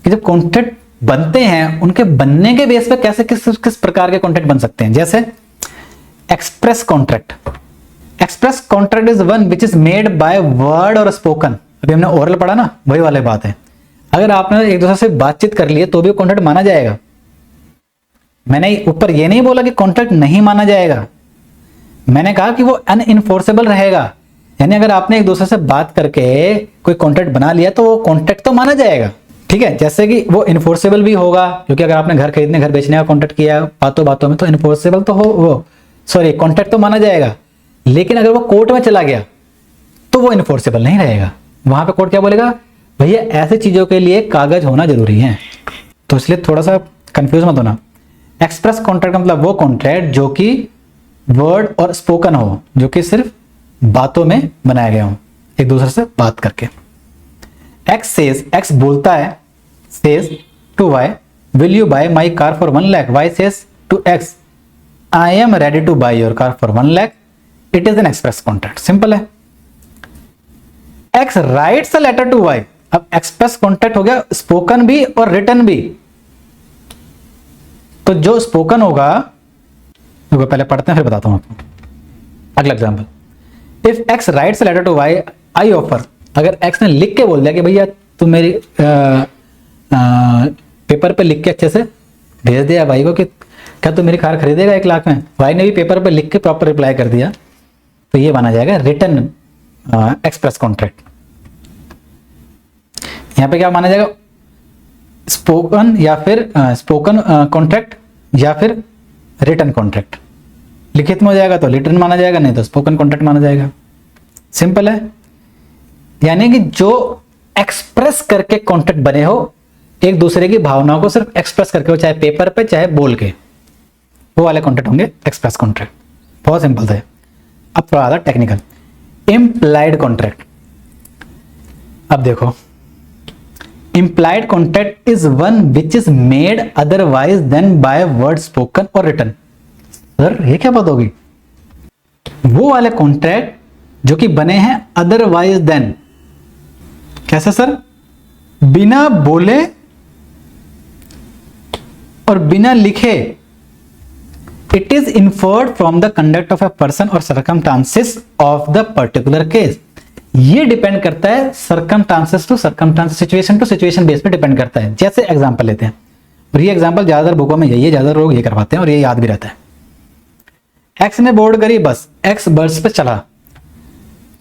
कि जब कॉन्ट्रैक्ट बनते हैं उनके बनने के बेस पे कैसे किस प्रकार के कॉन्ट्रैक्ट बन सकते हैं। जैसे express contract. Express contract is one which is made by word और स्पोकन। अभी हमने ओरल पढ़ा ना, वही वाली बात है। अगर आपने एक दूसरे से बातचीत कर ली है तो भी कॉन्ट्रैक्ट माना जाएगा। मैंने ऊपर ये नहीं बोला कि कॉन्ट्रैक्ट नहीं माना जाएगा, मैंने कहा कि वो अनइनफोर्सेबल रहेगा। यानी अगर आपने एक दूसरे से बात करके कोई कॉन्ट्रैक्ट बना लिया तो वो कॉन्ट्रैक्ट तो माना जाएगा, ठीक है। जैसे कि वो इन्फोर्सेबल भी होगा, क्योंकि अगर आपने घर खरीदने घर बेचने का कॉन्ट्रैक्ट किया बातों बातों में तो इन्फोर्सेबल तो हो, वो सॉरी कॉन्ट्रैक्ट तो माना जाएगा। लेकिन अगर वो कोर्ट में चला गया तो वो इन्फोर्सेबल नहीं रहेगा। वहां पे कोर्ट क्या बोलेगा, भैया ऐसी चीजों के लिए कागज होना जरूरी है। तो इसलिए थोड़ा सा कंफ्यूज मत होना। एक्सप्रेस कॉन्ट्रैक्ट का मतलब वो कॉन्ट्रैक्ट जो कि वर्ड और स्पोकन हो, जो कि सिर्फ बातों में बनाया गया हो, एक दूसरे से बात करके। एक्स सेज, एक्स बोलता है, says to Y, will you buy my car for 1 lakh. Y says to X, I am ready to buy your car for 1 lakh. It is an express contract, simple है। X writes a letter to Y. अब express contract हो गया spoken भी और written भी। तो जो spoken होगा, तो पहले पढ़ते हैं फिर बताता हूं आपको। अगला example, if X writes a letter to Y, I offer. अगर एक्स ने लिख के बोल दिया कि भैया तू मेरी पेपर पे लिख के अच्छे से भेज दिया भाई को कि क्या तू मेरी कार खरीदेगा 1 लाख में। वाई ने भी पेपर पे लिख के प्रॉपर रिप्लाई कर दिया, तो ये माना जाएगा रिटन एक्सप्रेस कॉन्ट्रैक्ट। यहां पे क्या माना जाएगा, स्पोकन या फिर स्पोकन कॉन्ट्रैक्ट या फिर रिटन कॉन्ट्रैक्ट। लिखित में हो जाएगा तो रिटन माना जाएगा, नहीं तो स्पोकन कॉन्ट्रैक्ट माना जाएगा। सिंपल है। यानी कि जो एक्सप्रेस करके कॉन्ट्रैक्ट बने हो, एक दूसरे की भावनाओं को सिर्फ एक्सप्रेस करके हो, चाहे पेपर पे चाहे बोल के, वो वाले कॉन्ट्रैक्ट होंगे एक्सप्रेस कॉन्ट्रैक्ट। बहुत सिंपल थे। अब थोड़ा सा टेक्निकल, इम्प्लाइड कॉन्ट्रैक्ट। अब देखो, implied contract is one which is made otherwise than by word spoken और रिटन। सर ये क्या बात होगी, वो वाले कॉन्ट्रैक्ट जो कि बने हैं अदरवाइज देन। कैसे सर, बिना बोले और बिना लिखे। It is inferred from the conduct of a person और circumstances of the particular case. ये डिपेंड करता है circumstances to circumstances, situation to situation base पे डिपेंड करता है। जैसे एग्जांपल लेते हैं, और ये एग्जांपल ज्यादातर बुकों में यही है, ज्यादातर लोग ये करवाते हैं और ये याद भी रहता है। एक्स ने बोर्ड करी बस, एक्स बस पे चला,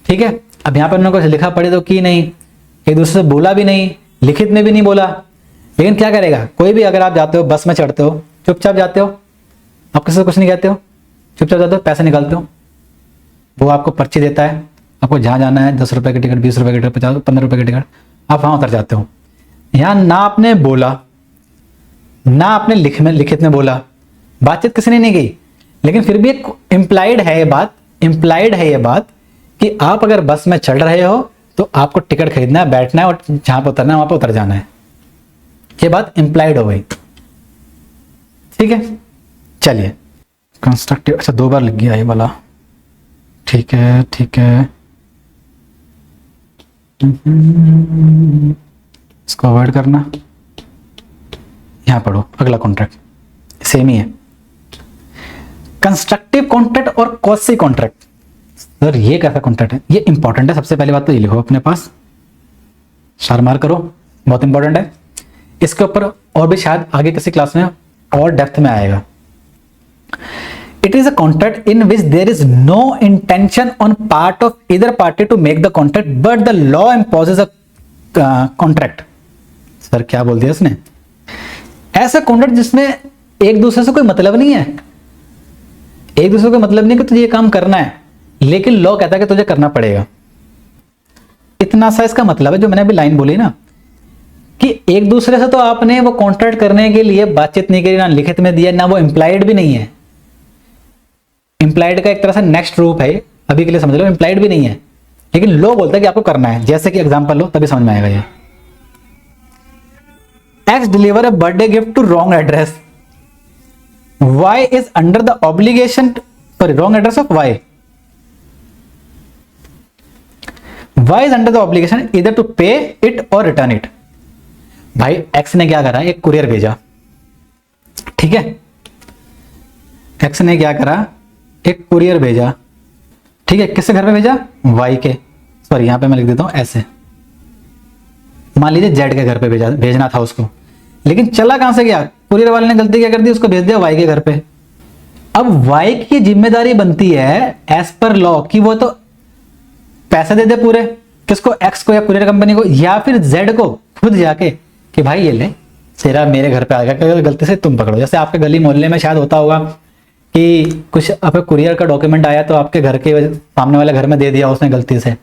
ठीक है। अब यहां पर उन्होंने कुछ लिखा पढ़े तो की नहीं, एक दूसरे से बोला भी नहीं, लिखित में भी नहीं बोला। लेकिन क्या करेगा, कोई भी अगर आप जाते हो बस में चढ़ते हो, चुपचाप जाते हो, आप किसी से कुछ नहीं कहते हो, चुपचाप जाते हो, पैसे निकालते हो, वो आपको पर्ची देता है, आपको जहां जाना है 10 रुपए की टिकट, 20 रुपए की टिकट, 50 15 रुपए की टिकट, आप वहां उतर जाते हो। यहां ना आपने बोला, ना आपने लिखित में बोला, बातचीत किसी ने नहीं की, लेकिन फिर भी एक इम्प्लाइड है ये बात, इम्प्लाइड है ये बात कि आप अगर बस में चढ़ रहे हो तो आपको टिकट खरीदना है, बैठना है और जहां पर उतरना है वहां पर उतर जाना है। ये बात इम्प्लाइड हो गई, ठीक है। चलिए कंस्ट्रक्टिव, अच्छा 2 बार लिख गया ये वाला, ठीक है ठीक है। इसको अवॉइड करना, यहां पढ़ो अगला कॉन्ट्रैक्ट, सेम ही है। कंस्ट्रक्टिव कॉन्ट्रैक्ट और कॉसी कॉन्ट्रैक्ट। सर ये कैसा कॉन्ट्रैक्ट है, ये इंपॉर्टेंट है। सबसे पहली बात तो ये लिखो अपने पास, शार मार करो, बहुत इंपॉर्टेंट है। इसके ऊपर और भी शायद आगे किसी क्लास में और डेप्थ में आएगा। It is a contract in which there is no intention on part of either party to make the contract but the law imposes a contract. Sir क्या बोल दिया इसने, ऐसा कॉन्ट्रैक्ट जिसमें एक दूसरे से कोई मतलब नहीं है, एक दूसरे को मतलब नहीं कि तुझे ये काम करना है, लेकिन लॉ कहता है कि तुझे करना पड़ेगा। इतना सा इसका मतलब है, जो मैंने अभी लाइन बोली ना, कि एक दूसरे से तो आपने वो कॉन्ट्रैक्ट करने के लिए बातचीत नहीं करी, ना लिखित में दिया, ना वो इंप्लाइड भी नहीं है। इंप्लाइड का एक तरह से नेक्स्ट रूप है, अभी के लिए समझ लो, इंप्लाइड भी नहीं है, लेकिन लॉ बोलता है कि आपको करना है। जैसे कि एग्जांपल लो तभी समझ में आएगा ये। X deliver a birthday gift to wrong address, Y is under the obligation, sorry, wrong address of Y. Y is under the obligation either to pay it or return it. भाई x ने क्या करा, एक courier भेजा, ठीक है, x ने क्या करा, एक कुरियर भेजा, ठीक है, किससे घर पे भेजा, वाई के, सॉरी यहां पे मैं लिख देता हूं ऐसे, मान लीजिए जेड के घर पे भेजना था उसको, लेकिन चला कहां से गया, कुरियर वाले ने गलती क्या कर दी, उसको भेज दिया वाई के घर पे। अब वाई की जिम्मेदारी बनती है एज पर लॉ कि वो तो पैसे दे दे पूरे, किसको, एक्स को या कुरियर कंपनी को, या फिर जेड को खुद जाके कि भाई ये ले तेरा मेरे घर पे आ गया, गलती से तुम पकड़ो। जैसे आपके गली मोहल्ले में शायद होता होगा कि कुछ आपके कुरियर का डॉक्यूमेंट आया तो आपके घर के सामने वाले घर में दे दिया उसने गलती से,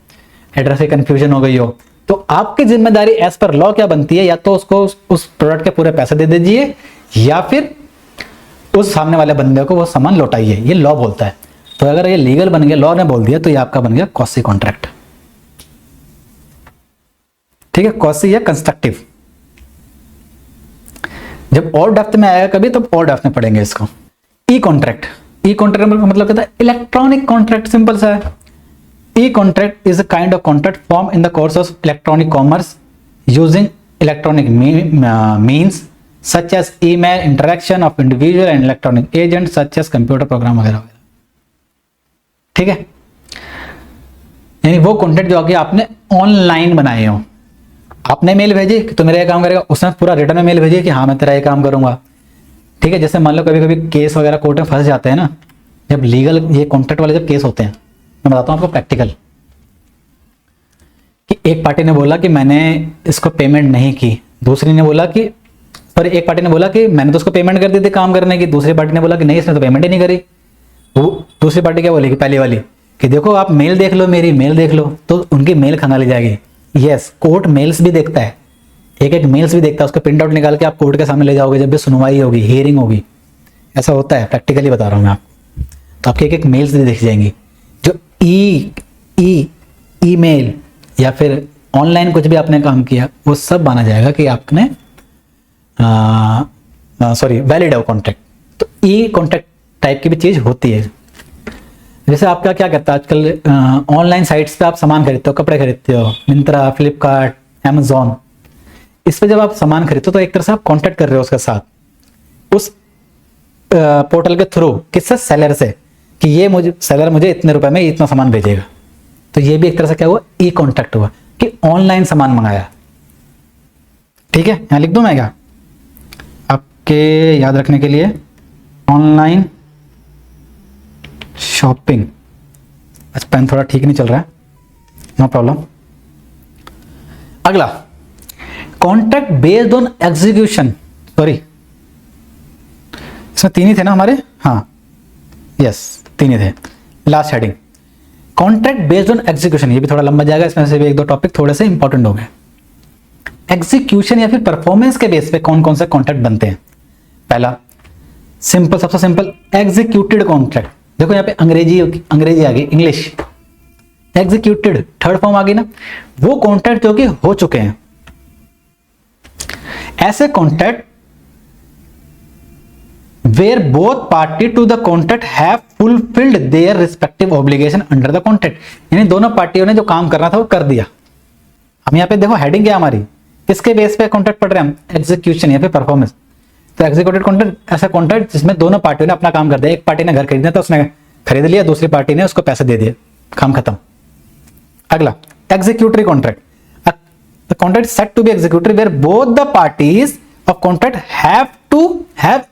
एड्रेस से कंफ्यूजन हो गई हो, तो आपकी जिम्मेदारी एज पर लॉ क्या बनती है, या तो उसको उस प्रोडक्ट के पूरे पैसे दे दीजिए या फिर उस सामने वाले बंदे को वो सामान लौटाइए, ये लॉ बोलता है। तो अगर ये लीगल बन गया, लॉ ने बोल दिया, तो ये आपका बन गया कॉसी कॉन्ट्रैक्ट, ठीक है, कॉसी या कंस्ट्रक्टिव। जब और डेप्थ में आएगा कभी तब और डेप्थ में पढ़ेंगे इसको। ई कॉन्ट्रैक्ट, ई कॉन्ट्रैक्ट मतलब कहता है इलेक्ट्रॉनिक कॉन्ट्रैक्ट, सिंपल सा है। E contract is a kind of contract form in the course of electronic commerce using electronic means such as email interaction of individual and electronic agent such as computer program वगैरह वगैरह, ठीक है। यानी वो contract जो आगे आपने online बनाए हो, आपने मेल भेजी कि तू मेरा ये काम करेगा, उसने पूरा रिटर्न में मेल भेजी कि हाँ मैं तेरा ये काम करूंगा, ठीक है। जैसे मान लो कभी कभी केस वगैरह कोर्ट में फंस जाते हैं ना, जब लीगल ये कॉन्ट्रैक्ट वाले जब केस होते हैं, मैं बताता हूं आपको प्रैक्टिकल, कि एक पार्टी ने बोला कि मैंने इसको पेमेंट नहीं की, दूसरी ने बोला कि, सॉरी एक पार्टी ने बोला कि मैंने तो उसको पेमेंट कर दी थी काम करने की, दूसरी पार्टी ने बोला कि नहीं इसने तो पेमेंट ही नहीं करी। वो दूसरी पार्टी क्या बोलेगी, पहली वाली, कि देखो आप मेल देख लो, मेरी मेल देख लो, तो उनकी मेल खंगाली जाएगी। यस, कोर्ट मेल्स भी देखता है, एक एक मेल्स भी देखता है, उसका प्रिंट आउट निकाल के आप कोर्ट के सामने ले जाओगे जब भी सुनवाई होगी, हियरिंग होगी, ऐसा होता है, प्रैक्टिकली बता रहा हूं मैं आपको। तो आपके एक एक मेल्स भी दिख जाएंगी, जो ईमेल या फिर ऑनलाइन कुछ भी आपने काम किया वो सब माना जाएगा कि आपने सॉरी वैलिड है कॉन्ट्रैक्ट। तो ई कॉन्ट्रैक्ट टाइप की भी चीज होती है। जैसे आपका क्या करता है आजकल ऑनलाइन साइट्स पे आप सामान खरीदते हो, कपड़े खरीदते हो, मिंत्रा, फ्लिपकार्ट, अमेजॉन, इस पे जब आप सामान खरीदते हो तो एक तरह से आप कॉन्टैक्ट कर रहे हो उसके साथ, उस पोर्टल के थ्रू, किससे, सेलर से, कि ये मुझे सेलर मुझे इतने रुपए में इतना सामान भेजेगा। तो ये भी एक तरह से क्या हुआ, ई कॉन्टैक्ट हुआ कि ऑनलाइन सामान मंगाया, ठीक है। यहां लिख दूं मैं क्या आपके याद रखने के लिए, ऑनलाइन शॉपिंग। अच्छा पेन थोड़ा ठीक नहीं चल रहा है, नो प्रॉब्लम। अगला, contract based on execution, sorry इसमें तीन ही थे ना हमारे, हाँ यस तीन ही थे, last heading contract based on execution. ये भी थोड़ा लंबा जाएगा, इसमें से भी एक दो टॉपिक थोड़े से इंपॉर्टेंट हो गए। एग्जीक्यूशन या फिर परफॉर्मेंस के बेस पे कौन कौन से कॉन्ट्रैक्ट बनते हैं। पहला सिंपल, सबसे सिंपल, एग्जीक्यूटेड कॉन्ट्रैक्ट। देखो यहाँ पे अंग्रेजी आ गई, इंग्लिश, एग्जीक्यूटेड थर्ड फॉर्म आ गई ना, वो कॉन्ट्रैक्ट जो कि हो चुके हैं। ऐसे contract where both party to the contract have fulfilled their respective obligation under the contract. यानी दोनों पार्टियों ने जो काम करना था वो कर दिया। हम यहाँ पे देखो हेडिंग क्या हमारी, किसके बेस पे कॉन्ट्रैक्ट पढ़ रहे हैं हम, एग्जीक्यूशन या फिर परफॉर्मेंस। तो एग्जीक्यूटेड कॉन्ट्रैक्ट ऐसा कॉन्ट्रैक्ट जिसमें दोनों पार्टियों ने अपना काम कर दिया। एक पार्टी ने घर खरीदना था, उसने खरीद लिया, दूसरी पार्टी ने उसको पैसे दे दिए, काम खत्म। अगला executory contract, the contract set to be executed where both the parties of contract have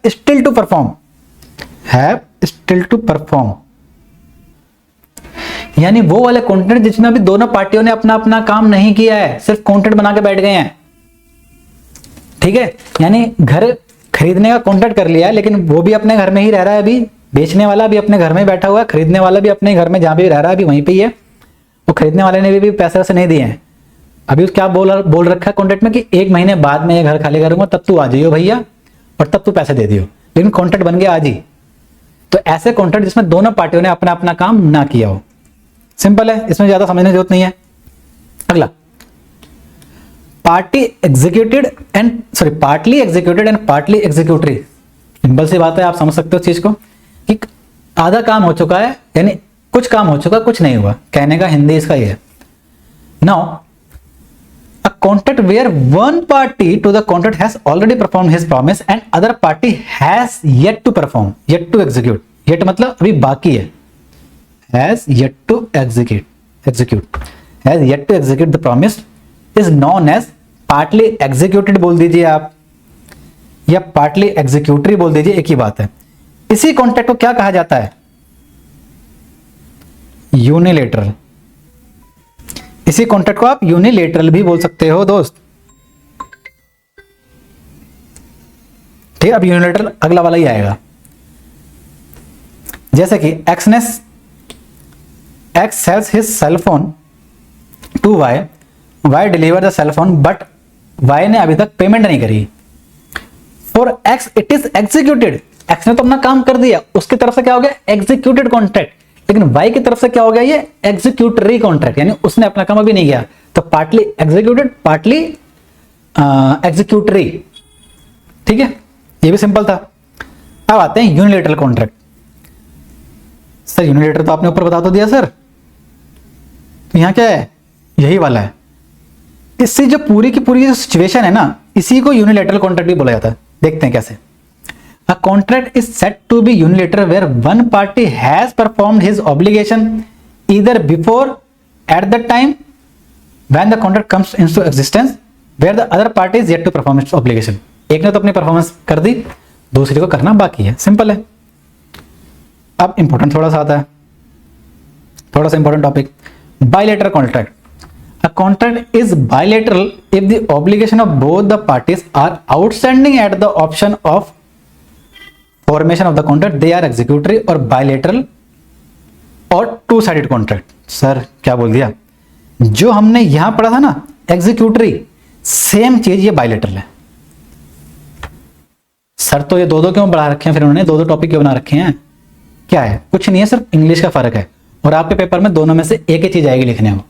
still to perform, यानी वो वाले कॉन्ट्रैक्ट जिसमें अभी दोनों पार्टियों ने अपना अपना काम नहीं किया है, सिर्फ कॉन्ट्रैक्ट बना के बैठ गए हैं, ठीक है। यानी घर खरीदने का कॉन्ट्रैक्ट कर लिया है, लेकिन वो भी अपने घर में ही रह रहा है, अभी बेचने वाला भी अपने घर में बैठा हुआ है, खरीदने वाला भी अपने घर में जहां भी रह रहा है अभी वहीं पे ही है। वो खरीदने वाले ने भी पैसे वैसे नहीं दिए हैं, अभी क्या बोल रखा है कॉन्ट्रैक्ट में कि 1 महीने बाद में ये घर खाली करूंगा, तब तू आ जाइयो भैया और तब तू पैसे दे दियो, लेकिन कॉन्ट्रैक्ट बन गया आज ही। तो ऐसे कॉन्ट्रैक्ट जिसमें दोनों पार्टियों ने अपना अपना काम ना किया हो, सिंपल है, इसमें ज्यादा समझने की जरूरत नहीं है। अगला, partly executed and partly executory. Simple सी बात है, आप समझ सकते हो चीज को कि आधा काम हो चुका है, यानी कुछ काम हो चुका, कुछ नहीं हुआ, कहने का हिंदी इसका ये है। Now A contract where one party to the contract has already performed his promise and other party has yet to perform, yet to execute. Yet मतलब अभी बाकी है. Has yet to execute. Has yet to execute the promise is known as partly executed बोल दीजिए आप, या partly executory बोल दीजिए, एक ही बात है. इसी कॉन्ट्रैक्ट को क्या कहा जाता है? यूनिलेटरल. इसी कॉन्ट्रैक्ट को आप यूनिलेटरल भी बोल सकते हो दोस्त. ठीक है, अब यूनिलेटरल अगला वाला ही आएगा. जैसे कि X sells his cell phone to Y deliver the cell phone, but Y ने अभी तक पेमेंट नहीं करी. For X it is executed. X ने तो अपना काम कर दिया, उसकी तरफ से क्या हो गया? Executed contract. लेकिन वाई की तरफ से क्या हो गया? ये एग्जीक्यूटरी कॉन्ट्रैक्ट, यानी उसने अपना काम अभी नहीं किया. तो पार्टली एग्जीक्यूटेड, पार्टली एग्जीक्यूटरी. ठीक है, ये भी सिंपल था. अब आते हैं यूनिलेटरल कॉन्ट्रैक्ट. सर यूनिलेटरल तो आपने ऊपर बता तो दिया सर, तो यहां क्या है? यही वाला है. इससे जो पूरी की पूरी जो सिचुएशन है ना, इसी को यूनिलेटरल कॉन्ट्रैक्ट भी बोला जाता है. देखते हैं कैसे. A contract is said to be unilateral where one party has performed his obligation either before, at the time when the contract comes into existence, where the other party is yet to perform its obligation. एक ने तो अपनी performance कर दी, दूसरी को करना बाकी है. सिंपल है. अब इंपॉर्टेंट थोड़ा सा आता है, थोड़ा सा important topic. Bilateral contract. A contract is bilateral if the obligation of both the parties are outstanding at the option of formation of the contract. They are executory or bilateral or two-sided contract. Sir क्या बोल दिया? जो हमने यहां पढ़ा था ना executory, same चीज ये बायलैटरल है. सर तो ये दो दो क्यों बढ़ा रखे हैं? फिर उन्होंने दो दो टॉपिक क्यों बना रखे हैं? क्या है? कुछ नहीं है, सिर्फ इंग्लिश का फर्क है. और आपके पेपर में दोनों में से एक ही चीज आएगी लिखने को.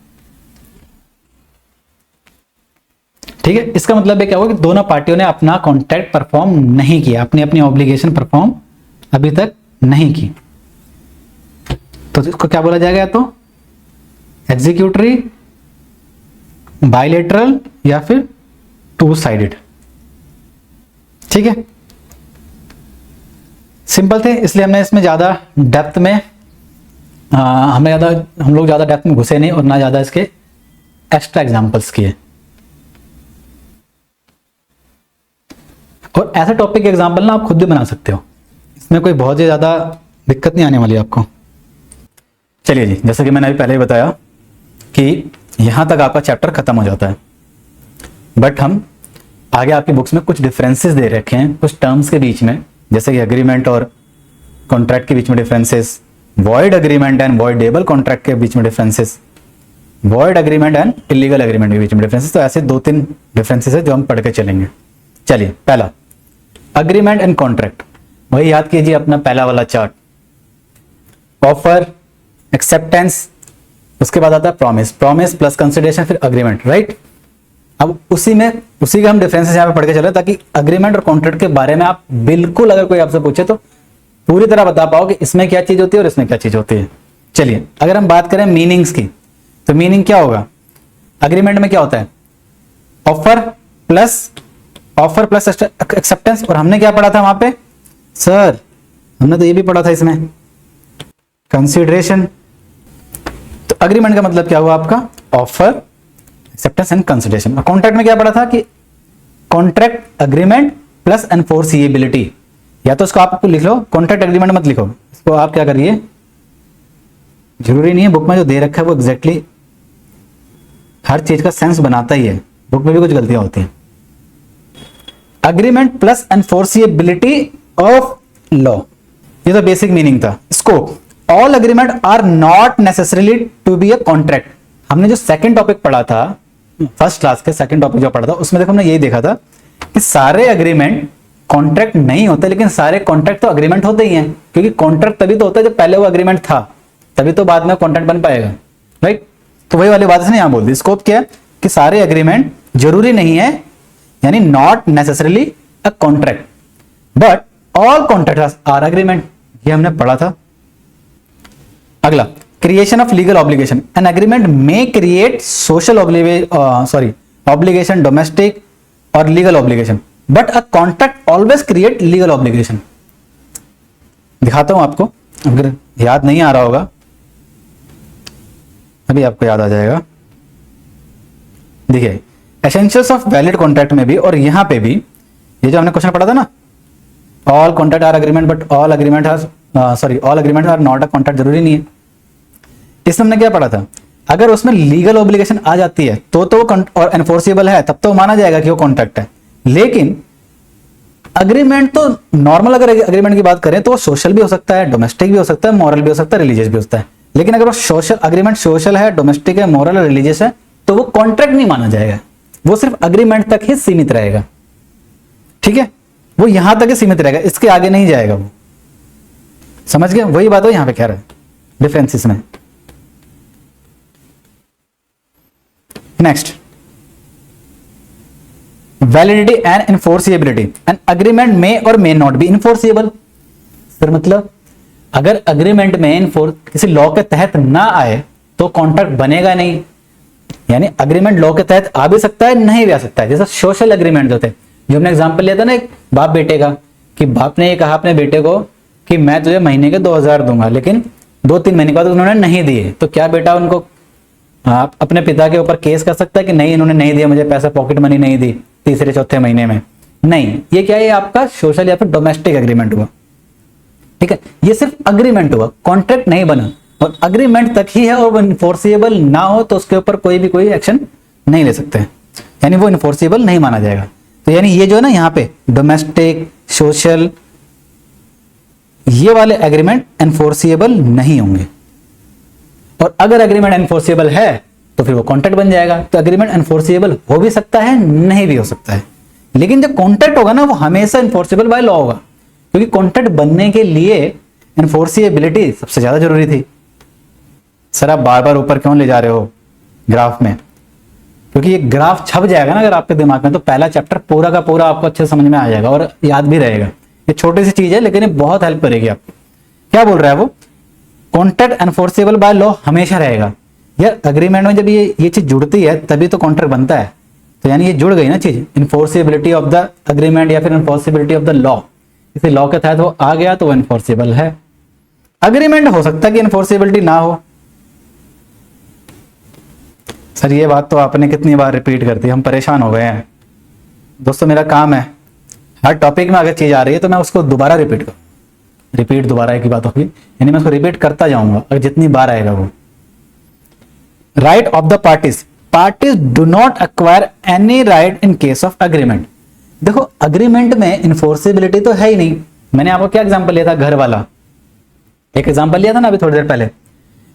ठीक है, इसका मतलब क्या हुआ कि दोनों पार्टियों ने अपना कॉन्ट्रैक्ट परफॉर्म नहीं किया, अपनी अपनी ऑब्लिगेशन परफॉर्म अभी तक नहीं की. तो इसको क्या बोला जाएगा? तो एग्जीक्यूटरी, बायलैटरल या फिर टू साइडेड. ठीक है, सिंपल थे, इसलिए हमने इसमें ज्यादा डेप्थ में हम लोग ज्यादा डेप्थ में घुसे नहीं और ना ज्यादा इसके एक्स्ट्रा एग्जांपल्स किए. और ऐसे टॉपिक के एग्जाम्पल ना आप खुद भी बना सकते हो, इसमें कोई बहुत ही ज़्यादा दिक्कत नहीं आने वाली आपको. चलिए जी, जैसा कि मैंने अभी पहले ही बताया कि यहाँ तक आपका चैप्टर खत्म हो जाता है, बट हम आगे आपकी बुक्स में कुछ डिफरेंसेस दे रखे हैं कुछ टर्म्स के बीच में, जैसे कि एग्रीमेंट और कॉन्ट्रैक्ट के बीच में differences, void agreement and voidable contract के बीच में differences, void agreement and illegal agreement के बीच में डिफरेंसेस. तो ऐसे 2-3 डिफरेंसेस है जो हम पढ़ के चलेंगे. चलिए, पहला अग्रीमेंट एंड कॉन्ट्रैक्ट. वही याद कीजिए अपना पहला वाला चार्ट. ऑफर, एक्सेप्टेंस, उसके बाद आता है प्रॉमिस, प्रॉमिस प्लस कंसिडरेशन, फिर अग्रीमेंट. राइट. अब उसी का हम डिफरेंसेस यहाँ पे पढ़ के चले ताकि अग्रीमेंट और कॉन्ट्रैक्ट के बारे में आप बिल्कुल अगर कोई आपसे पूछे तो पूरी तरह बता पाओ कि इसमें क्या चीज होती है और इसमें क्या चीज होती है. चलिए, अगर हम बात करें मीनिंग्स की, तो मीनिंग क्या होगा? अग्रीमेंट में क्या होता है? Offer plus acceptance. और हमने क्या पढ़ा था वहां पे? सर हमने तो ये भी पढ़ा था इसमें, कंसीडरेशन. तो अग्रीमेंट का मतलब क्या हुआ आपका? Offer, acceptance and consideration. और कॉन्ट्रैक्ट में क्या पढ़ा था कि कॉन्ट्रैक्ट एग्रीमेंट प्लस एनफोर्सिएबिलिटी. या तो इसको आप लिख लो, कॉन्ट्रैक्ट एग्रीमेंट मत लिखो, इसको आप क्या करिए, जरूरी नहीं है बुक में जो दे रखा है वो एग्जैक्टली हर चीज का सेंस बनाता ही है, बुक में भी कुछ गलतियां होती हैं. Agreement plus enforceability of law, ये तो बेसिक मीनिंग था. Scope, all agreement are not necessarily to be a contract. हमने जो सेकंड टॉपिक पढ़ा था, फर्स्ट क्लास के सेकंड टॉपिक जो पढ़ा था, उसमें देखो हमने यही देखा था कि सारे अग्रीमेंट कॉन्ट्रैक्ट नहीं होते, लेकिन सारे कॉन्ट्रैक्ट तो अग्रीमेंट होते ही हैं, क्योंकि कॉन्ट्रैक्ट तभी तो होता है जब पहले वो अग्रीमेंट था, तभी तो बाद में कॉन्ट्रैक्ट बन पाएगा. राइट. तो वही वाली बात इसने यहां बोल दी. स्कोप क्या है कि सारे अग्रीमेंट जरूरी नहीं है, यानी not necessarily a contract, but all contract are agreement. ये हमने पढ़ा था. अगला, creation of legal obligation. An agreement may create social obligation, domestic और legal obligation, but a contract always create legal obligation. दिखाता हूं आपको, अगर याद नहीं आ रहा होगा अभी आपको याद आ जाएगा। देखिए एसेंशियल्स ऑफ वैलिड कॉन्ट्रैक्ट में भी और यहां पे भी, ये जो हमने क्वेश्चन पढ़ा था ना, all contract are agreement but all agreement all agreement are not a contract, जरूरी नहीं है। इसमें हमने क्या पढ़ा था, अगर उसमें लीगल ऑब्लिगेशन आ जाती है तो और एनफोर्सिबल है, तब तो माना जाएगा कि वो कॉन्ट्रैक्ट है। लेकिन अग्रीमेंट तो नॉर्मल, अगर अग्रीमेंट की बात करें तो वो सोशल भी हो सकता है, डोमेस्टिक भी हो सकता है, मॉरल भी हो सकता है, रिलीजियस भी हो सकता है। लेकिन अगर वो सोशल अग्रीमेंट सोशल है, डोमेस्टिक है, मॉरल और रिलीजियस है, तो वो कॉन्ट्रैक्ट नहीं माना जाएगा, वो सिर्फ अग्रीमेंट तक ही सीमित रहेगा। ठीक है, वो यहां तक ही सीमित रहेगा, इसके आगे नहीं जाएगा वो। समझ गए? वही बात हो यहां पे कह रहा है डिफरेंसेस में। Next, validity and enforceability. An agreement may or may not be enforceable. Sir मतलब अगर अग्रीमेंट में किसी लॉ के तहत ना आए तो कॉन्ट्रैक्ट बनेगा नहीं। यानी अग्रीमेंट लॉ के तहत आ भी सकता है, नहीं भी आ सकता है। जैसे सोशल अग्रीमेंट होते हैं, जो हमने एग्जांपल लिया था ना एक बाप बेटे का, कि बाप ने ये कहा अपने बेटे को कि मैं तुझे महीने के 2000 दूंगा, लेकिन 2-3 महीने बाद उन्होंने नहीं दिए, तो क्या बेटा उनको आप अपने पिता के ऊपर केस कर सकता है कि नहीं इन्होंने नहीं दिया मुझे पैसा, पॉकेट मनी नहीं दी तीसरे चौथे महीने में? नहीं, ये क्या है, आपका सोशल या फिर डोमेस्टिक एग्रीमेंट हुआ। ठीक है, ये सिर्फ अग्रीमेंट हुआ, कॉन्ट्रैक्ट नहीं बना, और अग्रीमेंट तक ही है, और वो इनफोर्सिएबल ना हो तो उसके ऊपर कोई एक्शन नहीं ले सकते, यानी वो इनफोर्सिएबल नहीं माना जाएगा। तो यानी ये जो है ना यहाँ पे डोमेस्टिक, सोशल, ये वाले एग्रीमेंट एनफोर्सिएबल नहीं होंगे। और अगर एग्रीमेंट एनफोर्सिएबल है तो फिर वो कॉन्ट्रैक्ट बन जाएगा। तो एग्रीमेंट एनफोर्सिएबल हो भी सकता है, नहीं भी हो सकता है, लेकिन जब कॉन्ट्रैक्ट होगा ना वो हमेशा एनफोर्सिएबल बाय लॉ होगा, क्योंकि कॉन्ट्रैक्ट बनने के लिए एनफोर्सिएबिलिटी सबसे ज्यादा जरूरी थी। सर आप बार बार ऊपर क्यों ले जा रहे हो ग्राफ में? क्योंकि ये ग्राफ छप जाएगा ना अगर आपके दिमाग में, तो पहला चैप्टर पूरा का पूरा आपको अच्छे समझ में आ जाएगा और याद भी रहेगा। ये छोटी सी चीज है लेकिन ये बहुत हेल्प करेगी आपको। क्या बोल रहा है वो, कॉन्ट्रैक्ट एनफोर्सिबल बाय लॉ हमेशा रहेगा। यार अग्रीमेंट में जब ये चीज जुड़ती है तभी तो कॉन्ट्रैक्ट बनता है, तो यानी ये जुड़ गई ना चीज, इनफोर्सिबिलिटी ऑफ द अग्रीमेंट या फिर इनफोर्सिबिलिटी ऑफ द लॉ। किसी लॉ के तहत वो आ गया तो वो इनफोर्सिबल है। अग्रीमेंट हो सकता है कि इनफोर्सिबिलिटी ना हो। सर ये बात तो आपने कितनी बार रिपीट कर दी, हम परेशान हो गए हैं। दोस्तों मेरा काम है हर टॉपिक में अगर चीज आ रही है तो मैं उसको दोबारा रिपीट करूँ। रिपीट दोबारा की बात होगी, यानी मैं उसको रिपीट करता जाऊंगा अगर जितनी बार आएगा वो। Right of the parties, parties do not acquire any right in case of agreement. देखो अग्रीमेंट में इनफोर्सिबिलिटी तो है ही नहीं। मैंने आपको क्या एग्जांपल लिया था, घर वाला एक एग्जांपल लिया था ना अभी थोड़ी देर पहले,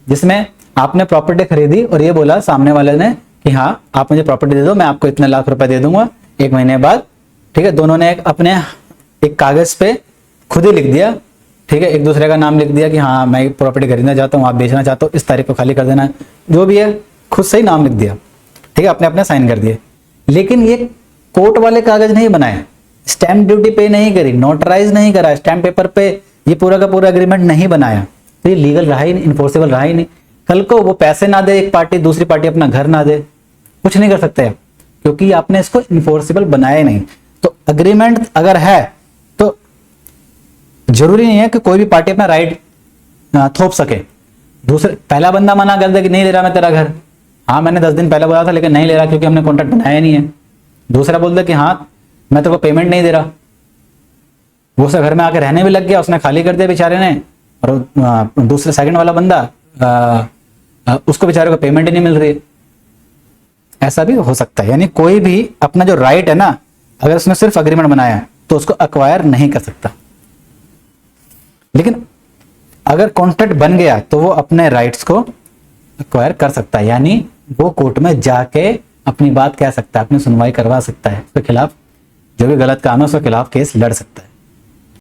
जिसमें आपने प्रॉपर्टी खरीदी और ये बोला सामने वाले ने कि हाँ आप मुझे प्रॉपर्टी दे दो, मैं आपको इतने लाख रुपए दे दूंगा 1 महीने बाद। ठीक है, दोनों ने अपने एक कागज पे खुद ही लिख दिया, ठीक है, एक दूसरे का नाम लिख दिया कि हाँ मैं प्रॉपर्टी खरीदना चाहता हूँ, आप बेचना चाहते हो, इस तारीख को खाली कर देना, जो भी है खुद से ही नाम लिख दिया। ठीक है, अपने अपने साइन कर दिए। लेकिन ये कोर्ट वाले कागज नहीं बनाए, स्टैंप ड्यूटी पे नहीं करी, नोटराइज नहीं करा, स्टैंप पेपर पे ये पूरा का पूरा एग्रीमेंट नहीं बनाया, तो ये लीगल रहा ही नहीं, इन्फोर्सेबल रहा ही नहीं। कल को वो पैसे ना दे एक पार्टी, दूसरी पार्टी अपना घर ना दे, कुछ नहीं कर सकते क्योंकि आपने इसको इन्फोर्सेबल बनाया नहीं। तो अग्रीमेंट अगर है तो जरूरी नहीं है कि कोई भी पार्टी अपना राइट थोप सके। दूसरे पहला बंदा मना कर दे कि नहीं ले रहा मैं तेरा घर, हाँ मैंने 10 दिन पहले बोला था लेकिन नहीं ले रहा क्योंकि हमने कॉन्ट्रैक्ट बनाया नहीं है। दूसरा बोल दे कि हाँ मैं तेरे को पेमेंट नहीं दे रहा, वो उसके घर में आकर रहने भी लग गया, उसने खाली कर दिया बेचारे ने, और दूसरे सेकंड वाला बंदा उसको बेचारे को पेमेंट ही नहीं मिल रही। ऐसा भी हो सकता है, यानी कोई भी अपना जो राइट है ना, अगर उसने सिर्फ अग्रीमेंट बनाया तो उसको अक्वायर नहीं कर सकता। लेकिन अगर कॉन्ट्रैक्ट बन गया तो वो अपने राइट्स को अक्वायर कर सकता है, यानी वो कोर्ट में जाके अपनी बात कह सकता है, अपनी सुनवाई करवा सकता है, उसके खिलाफ जो भी गलत काम है उसके खिलाफ केस लड़ सकता है।